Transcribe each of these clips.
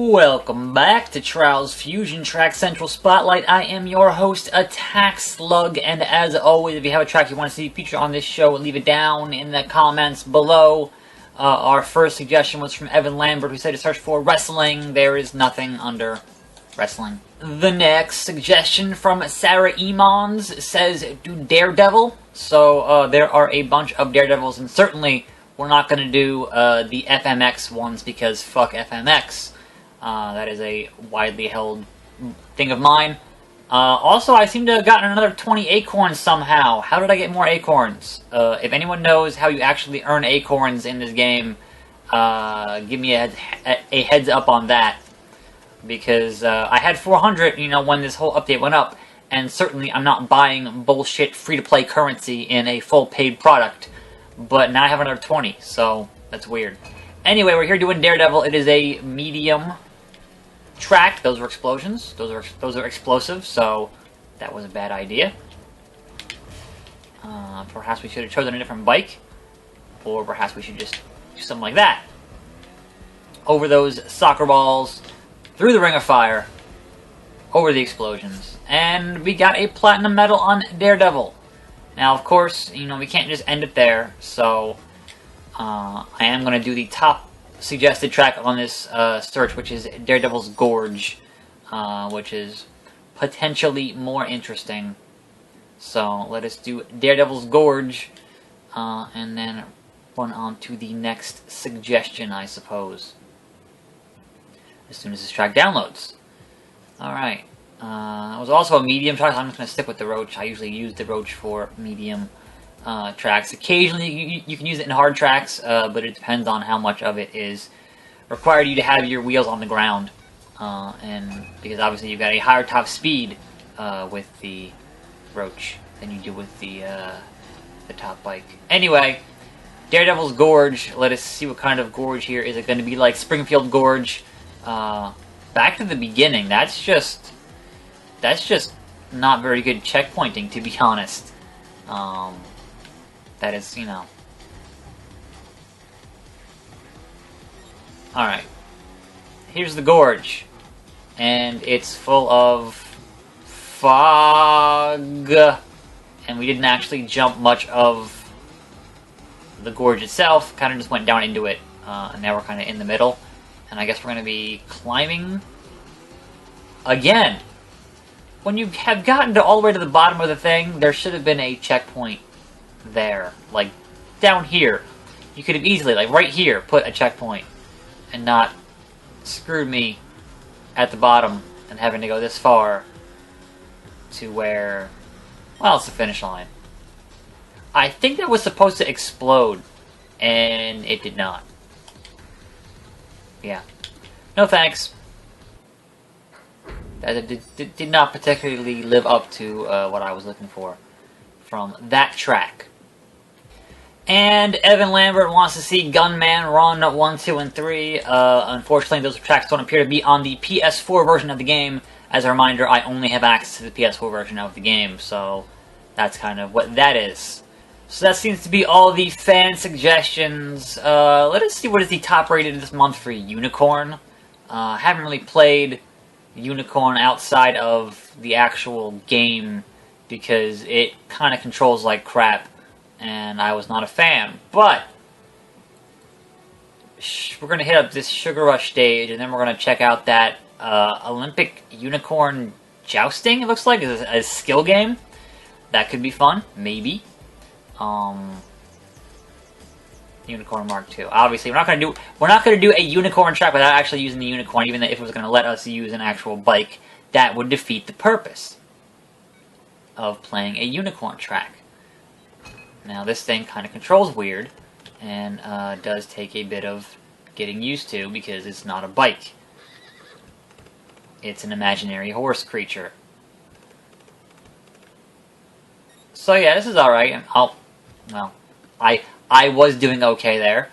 Welcome back to Trials Fusion Track Central Spotlight. I am your host, Attack Slug, and as always, if you have a track you want to see featured on this show, leave it down in the comments below. Our first suggestion was from Evan Lambert, who said to search for wrestling. There is nothing under wrestling. The next suggestion from Sarah Emons says, do Daredevil. So there are a bunch of Daredevils, and certainly we're not going to do the FMX ones because fuck FMX. That is a widely held thing of mine. Also, I seem to have gotten another 20 acorns somehow. How did I get more acorns? If anyone knows how you actually earn acorns in this game, give me a heads up on that. Because I had 400, when this whole update went up, and certainly I'm not buying bullshit free-to-play currency in a full paid product. But now I have another 20, so that's weird. Anyway, we're here doing Daredevil. It is a medium track. Those were explosions. Those are explosive, so that was a bad idea. Perhaps we should have chosen a different bike. Or perhaps we should just do something like that. Over those soccer balls, through the ring of fire, over the explosions. And we got a platinum medal on Daredevil. Now, of course, we can't just end it there, so I am going to do the top suggested track on this search, which is Daredevil's Gorge, which is potentially more interesting. So, let us do Daredevil's Gorge, and then run on to the next suggestion, I suppose, as soon as this track downloads. Alright. It was also a medium track, so I'm just going to stick with the Roach. I usually use the Roach for medium tracks. Occasionally you can use it in hard tracks, but it depends on how much of it is required you to have your wheels on the ground. And because obviously you've got a higher top speed with the Roach than you do with the top bike. Anyway, Daredevil's Gorge. Let us see what kind of gorge here. Is it going to be like Springfield Gorge? Back to the beginning. That's just not very good checkpointing, to be honest. That is, Alright. Here's the gorge. And it's full of fog. And we didn't actually jump much of the gorge itself. Kind of just went down into it. And now we're kind of in the middle. And I guess we're going to be climbing again. When you have gotten to all the way to the bottom of the thing, there should have been a checkpoint there. Like, down here. You could have easily, like right here, put a checkpoint. And not screwed me at the bottom and having to go this far to where, well, it's the finish line. I think that was supposed to explode, and it did not. Yeah. No thanks. That did not particularly live up to what I was looking for from that track. And Evan Lambert wants to see Gunman Run 1, 2, and 3. Unfortunately, those tracks don't appear to be on the PS4 version of the game. As a reminder, I only have access to the PS4 version of the game, so that's kind of what that is. So that seems to be all the fan suggestions. Let us see what is the top rated this month for Unicorn. Haven't really played Unicorn outside of the actual game because it kind of controls like crap and I was not a fan. But we're going to hit up this Sugar Rush stage and then we're going to check out that Olympic Unicorn Jousting, it looks like, is a skill game. That could be fun, maybe. Unicorn Mark II. Obviously, we're not going to do a unicorn track without actually using the unicorn, even if it was going to let us use an actual bike. That would defeat the purpose of playing a unicorn track. Now, this thing kind of controls weird, and does take a bit of getting used to because it's not a bike. It's an imaginary horse creature. So yeah, this is alright. I was doing okay there.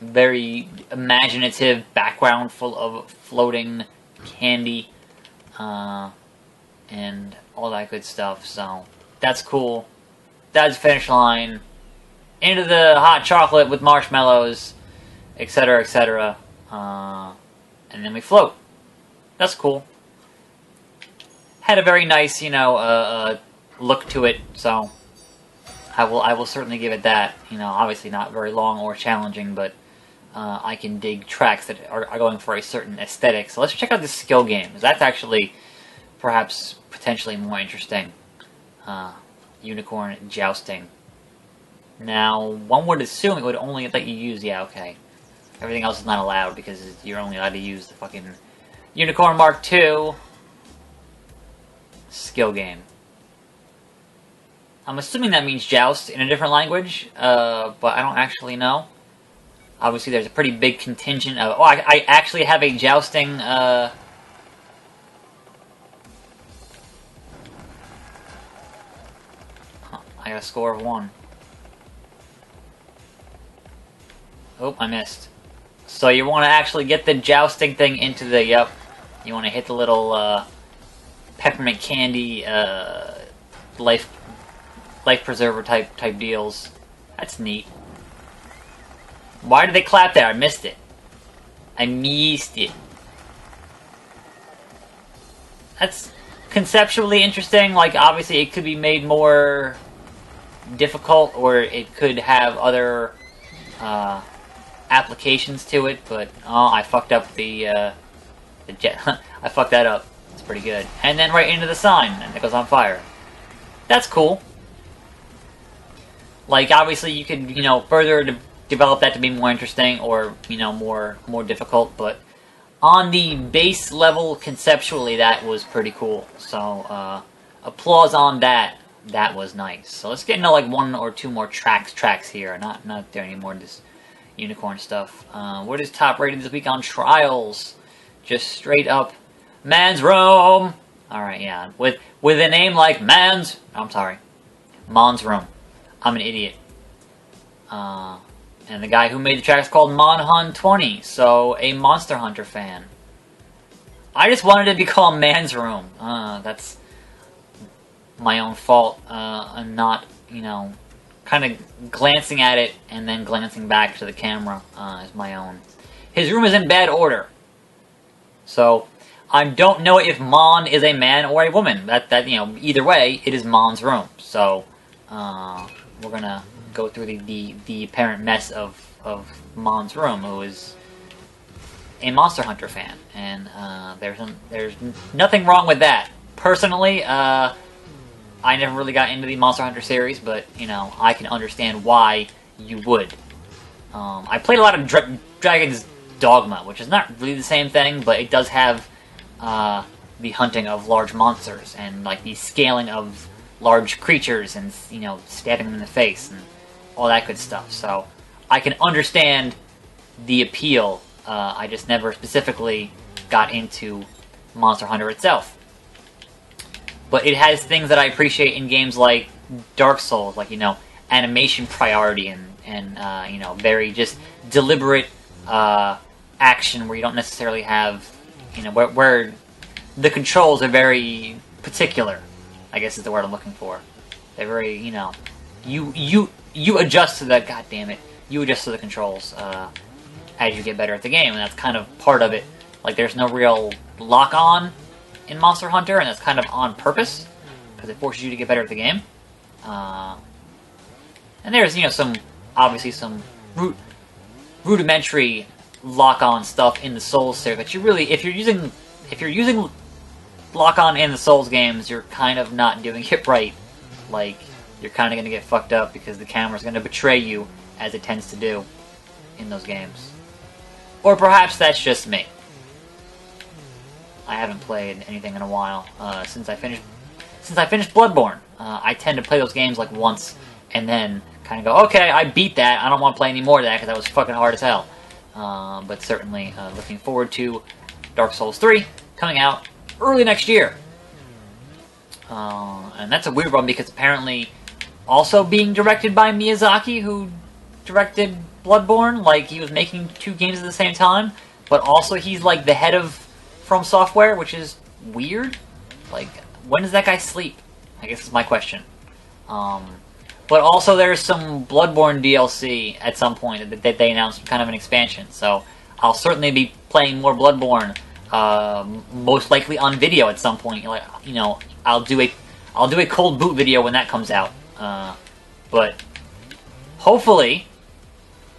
Very imaginative background full of floating candy and all that good stuff. So that's cool. That's the finish line. Into the hot chocolate with marshmallows, etc., etc. and then we float. That's cool. Had a very nice, you know, look to it, so I will certainly give it that. You know, obviously not very long or challenging, but I can dig tracks that are going for a certain aesthetic. So let's check out the skill game. That's actually perhaps potentially more interesting. Unicorn jousting. Now, one would assume it would only let you use, yeah, okay. Everything else is not allowed because you're only allowed to use the fucking Unicorn Mark II skill game. I'm assuming that means joust in a different language, but I don't actually know. Obviously, there's a pretty big contingent of... Oh, I actually have a jousting... I got a score of 1. Oh, I missed. So you want to actually get the jousting thing into the... Yep. You want to hit the little peppermint candy life preserver type deals. That's neat. Why did they clap there? I missed it. I missed it. That's conceptually interesting. Like, obviously, it could be made more difficult, or it could have other applications to it. But I fucked up the jet. I fucked that up. It's pretty good. And then right into the sign, and it goes on fire. That's cool. Like, obviously, you could, you know, further develop that to be more interesting, or, you know, more difficult, but on the base level, conceptually, that was pretty cool. So, applause on that. That was nice. So let's get into, like, 1 or 2 more tracks here. Not doing any more of this unicorn stuff. What is top rated this week on Trials? Just straight up Man's Room. Alright, yeah. With a name like Man's Room. I'm an idiot. And the guy who made the track is called Monhun20, so a Monster Hunter fan. I just wanted it to be called Man's Room. That's my own fault. I'm not, you know, kind of glancing at it and then glancing back to the camera is my own. His room is in bad order. So, I don't know if Mon is a man or a woman. That you know, either way, it is Mon's room. So, we're gonna go through the apparent mess of Mon's room, who is a Monster Hunter fan, and there's nothing wrong with that. Personally, I never really got into the Monster Hunter series, but you know, I can understand why you would. I played a lot of Dragon's Dogma, which is not really the same thing, but it does have the hunting of large monsters and like the scaling of large creatures and, you know, stabbing them in the face and all that good stuff. So I can understand the appeal. I just never specifically got into Monster Hunter itself. But it has things that I appreciate in games like Dark Souls, like, you know, animation priority and you know, very just deliberate action where you don't necessarily have, you know, where the controls are very particular, I guess is the word I'm looking for. They're very, you know, you adjust to the, god damn it, you adjust to the controls as you get better at the game, and that's kind of part of it. Like, there's no real lock-on in Monster Hunter, and that's kind of on purpose, because it forces you to get better at the game. And there's, you know, obviously some rudimentary lock-on stuff in the Souls series, but you really, if you're using lock-on in the Souls games, you're kind of not doing it right. Like, you're kind of going to get fucked up because the camera's going to betray you, as it tends to do in those games. Or perhaps that's just me. I haven't played anything in a while since I finished Bloodborne. I tend to play those games like once and then kind of go, okay, I beat that. I don't want to play any more of that because that was fucking hard as hell. But certainly looking forward to Dark Souls 3 coming out early next year. And that's a weird one because apparently also being directed by Miyazaki, who directed Bloodborne. Like, he was making 2 games at the same time, but also he's like the head of From Software, which is weird. Like, when does that guy sleep? I guess is my question. But also there's some Bloodborne DLC at some point that they announced, kind of an expansion. So I'll certainly be playing more Bloodborne, most likely on video at some point. Like, you know, I'll do a cold boot video when that comes out. But hopefully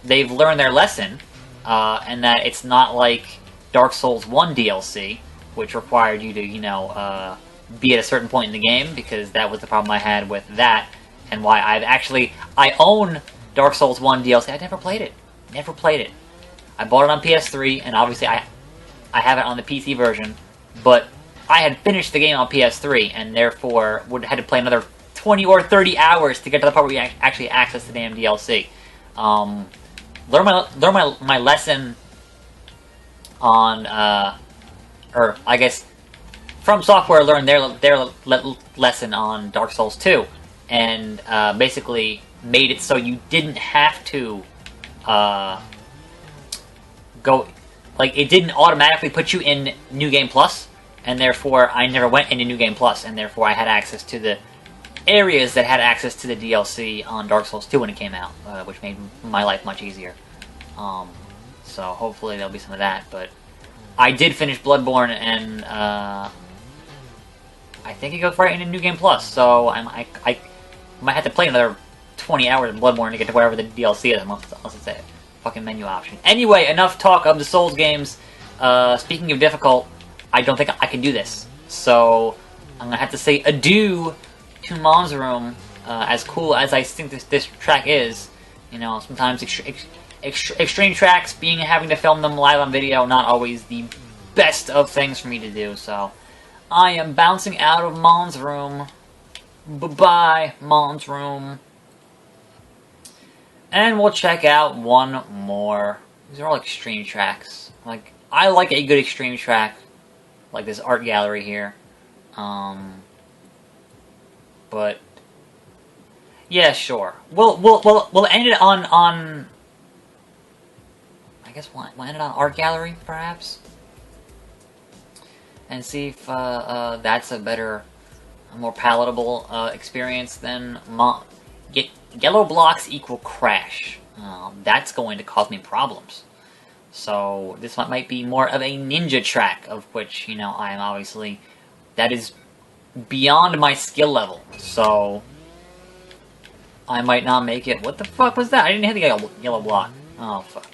they've learned their lesson, and that it's not like Dark Souls 1 DLC, which required you to, you know, be at a certain point in the game, because that was the problem I had with that, and why I own Dark Souls 1 DLC. I never played it. Never played it. I bought it on PS3, and obviously I have it on the PC version, but I had finished the game on PS3, and therefore would had to play another 20 or 30 hours to get to the part where you actually access the damn DLC. Learn my lesson on, or I guess From Software learned their lesson on Dark Souls 2, and basically made it so you didn't have to go, like, it didn't automatically put you in New Game Plus, and therefore I never went into New Game Plus, and therefore I had access to the areas that had access to the DLC on Dark Souls 2 when it came out, which made my life much easier. So hopefully there'll be some of that, but I did finish Bloodborne, and I think it goes right into New Game Plus, so I might have to play another 20 hours of Bloodborne to get to wherever the DLC is, unless it's a fucking menu option. Anyway, enough talk of the Souls games. Speaking of difficult, I don't think I can do this, so I'm gonna have to say adieu to Mom's Room. As cool as I think this track is, you know, sometimes extreme tracks, having to film them live on video, not always the best of things for me to do, so I am bouncing out of Mom's Room. Bye-bye, Mom's Room. And we'll check out one more. These are all extreme tracks. Like, I like a good extreme track, like this art gallery here. But yeah, sure. We'll end it on. I guess we'll end it on art gallery, perhaps, and see if that's a better, more palatable experience than yellow blocks equal crash. That's going to cause me problems. So this might be more of a ninja track, of which, you know, I am obviously, that is beyond my skill level. So I might not make it. What the fuck was that? I didn't hit the yellow block. Oh fuck.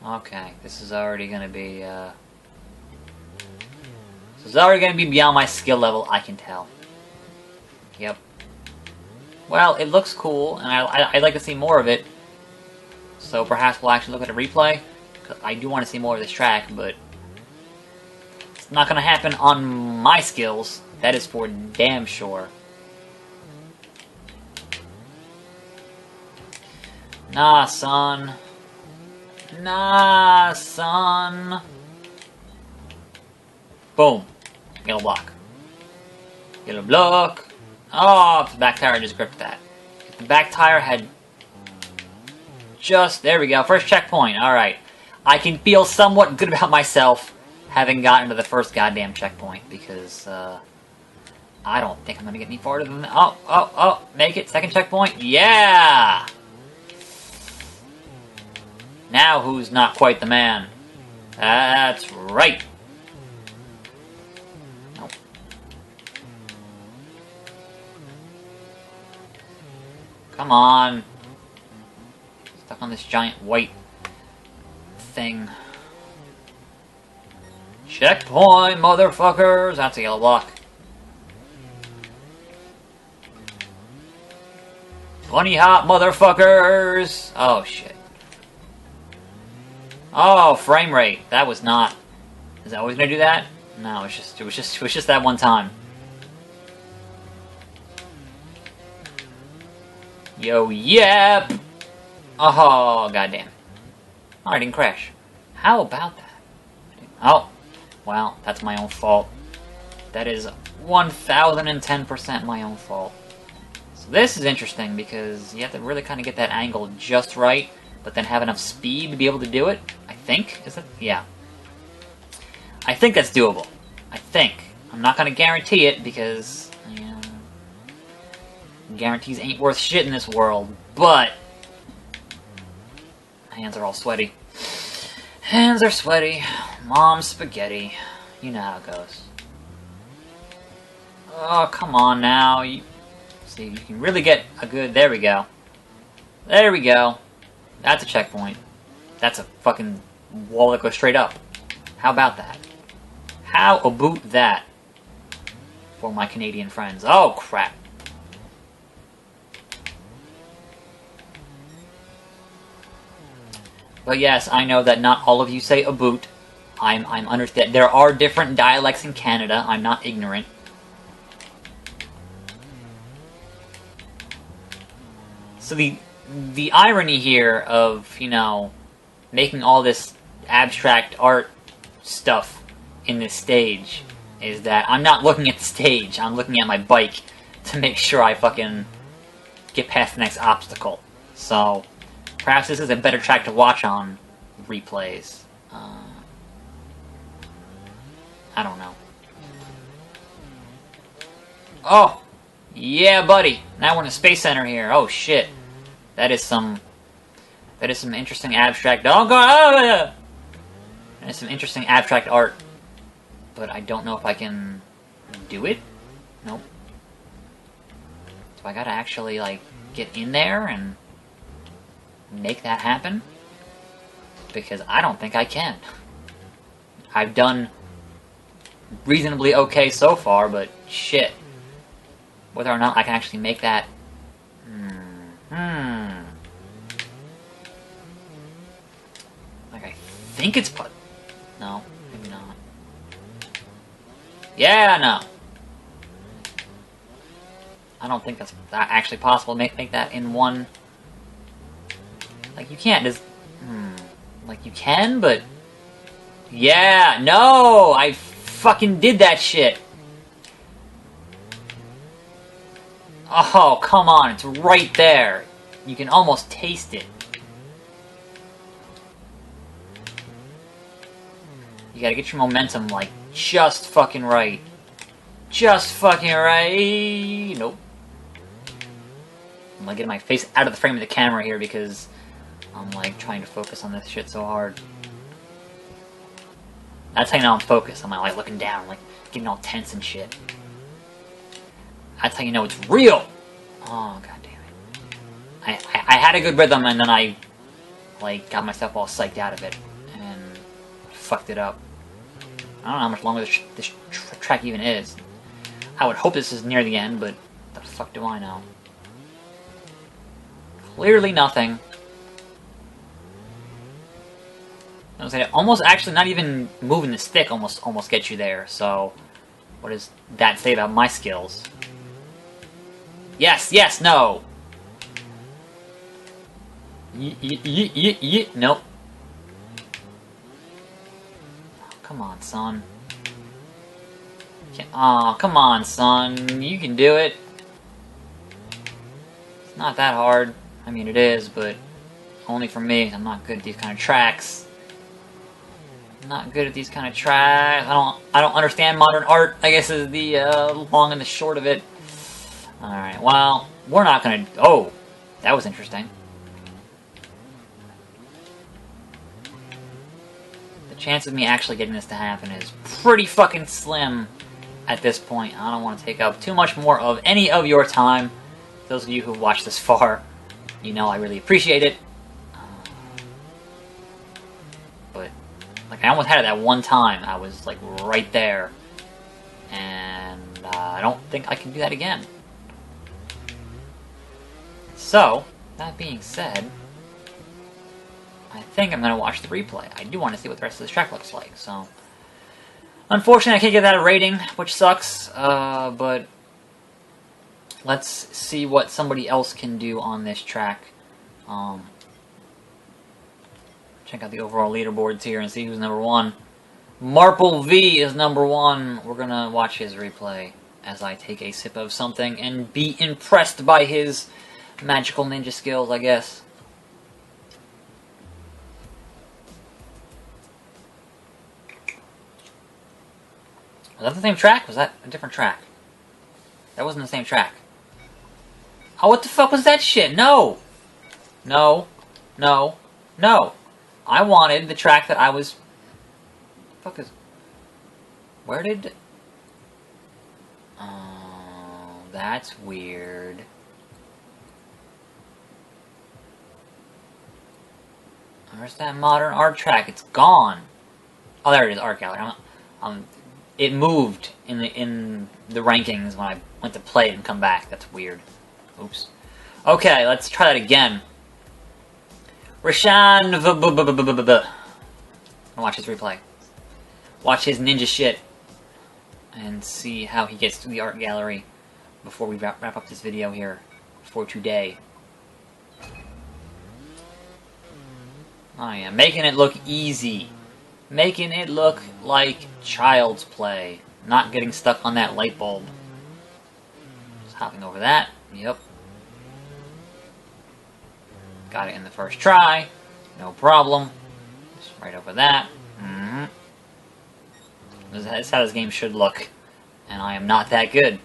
Okay, this is already gonna be beyond my skill level, I can tell. Yep. Well, it looks cool, and I'd like to see more of it. So perhaps we'll actually look at a replay. I do want to see more of this track, but it's not gonna happen on my skills. That is for damn sure. Nah, son. Nah, son. Boom. Yellow block. Yellow block. Oh, the back tire just gripped that. If the back tire had just... There we go. First checkpoint. Alright. I can feel somewhat good about myself having gotten to the first goddamn checkpoint, because I don't think I'm going to get any farther than that. Oh. Make it. Second checkpoint. Yeah! Now who's not quite the man? That's right. Nope. Come on. Stuck on this giant white thing. Checkpoint, motherfuckers! That's a yellow block. 20 hot motherfuckers! Oh shit. Oh, frame rate. That was not. Is that always gonna do that? No, it was just that one time. Yo, yep. Oh, goddamn. Oh, I didn't crash. How about that? Oh, well, that's my own fault. That is 1010% my own fault. So this is interesting because you have to really kind of get that angle just right, but then have enough speed to be able to do it. I think. Is it? Yeah. I think that's doable. I think. I'm not going to guarantee it because guarantees ain't worth shit in this world, but hands are all sweaty. Hands are sweaty. Mom's spaghetti. You know how it goes. Oh, come on now. See, you can really get a good... There we go. There we go. That's a checkpoint. That's a fucking wall that goes straight up. How about that? How about that? For my Canadian friends. Oh, crap. But yes, I know that not all of you say aboot. I'm understand. There are different dialects in Canada. I'm not ignorant. So the irony here of, you know, making all this abstract art stuff in this stage is that I'm not looking at the stage. I'm looking at my bike to make sure I fucking get past the next obstacle. So perhaps this is a better track to watch on replays. I don't know. Oh! Yeah, buddy! Now we're in the Space Center here. Oh, shit. That is some interesting abstract... Oh, God! That is some interesting abstract art. But I don't know if I can do it? Nope. Do I gotta actually, like, get in there and make that happen? Because I don't think I can. I've done reasonably okay so far, but shit. Whether or not I can actually make that... Like, I think it's... No, maybe not. Yeah, no. I don't think that's actually possible to make that in one... Like, you can't just... Like, you can, but... Yeah, no! I fucking did that shit! Oh, come on, it's right there. You can almost taste it. You gotta get your momentum, like, just fucking right. Just fucking right. Nope. I'm like getting my face out of the frame of the camera here because I'm like trying to focus on this shit so hard. That's how you know I'm focused. I'm like looking down, like getting all tense and shit. That's how you know it's real. Oh, god damn it. I had a good rhythm and then I like got myself all psyched out of it and fucked it up. I don't know how much longer this track even is. I would hope this is near the end, but the fuck do I know? Clearly nothing. I was saying, almost actually not even moving the stick almost gets you there. So, what does that say about my skills? Yes, yes, no. Nope. Oh, come on, son. Aw, come on, son. You can do it. It's not that hard. I mean, it is, but only for me. I'm not good at these kind of tracks. I'm not good at these kind of tracks. I don't understand modern art, I guess is the long and the short of it. Alright, well, we're not gonna... Oh, that was interesting. The chance of me actually getting this to happen is pretty fucking slim at this point. I don't want to take up too much more of any of your time. Those of you who've watched this far, you know I really appreciate it. But, like, I almost had it that one time. I was, like, right there. And I don't think I can do that again. So, that being said, I think I'm going to watch the replay. I do want to see what the rest of this track looks like, so... Unfortunately, I can't give that a rating, which sucks, but... Let's see what somebody else can do on this track. Check out the overall leaderboards here and see who's number one. Marple V is number one. We're going to watch his replay as I take a sip of something and be impressed by his magical ninja skills, I guess. Was that the same track? Was that a different track? That wasn't the same track. Oh, what the fuck was that shit? No! No. No. No. I wanted the track that I was... Fuck is... Where did... Oh, that's weird. Where's that modern art track? It's gone. Oh, there it is, art gallery. It moved in the rankings when I went to play it and come back. That's weird. Oops. Okay, let's try that again. Rashan. Watch his replay. Watch his ninja shit. And see how he gets to the art gallery before we wrap up this video here for today. Oh yeah, making it look easy. Making it look like child's play. Not getting stuck on that light bulb. Just hopping over that. Yep. Got it in the first try. No problem. Just right over that. That's how this game should look. And I am not that good.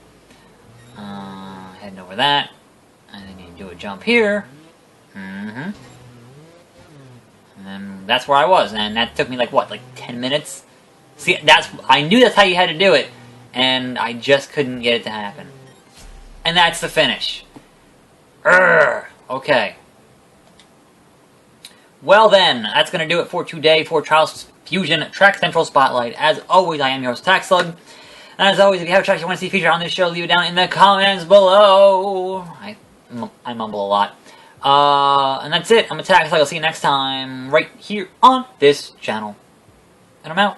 Heading over that. And then you do a jump here. And then that's where I was. And that took me like, what, like 10 minutes? See, I knew that's how you had to do it. And I just couldn't get it to happen. And that's the finish. Urgh. Okay. Well then, that's going to do it for today for Trials Fusion Track Central Spotlight. As always, I am your host, Taxslug. And as always, if you have a track you want to see featured on this show, leave it down in the comments below. I mumble a lot. And that's it. I'm a Taxslug. I'll see you next time right here on this channel. And I'm out.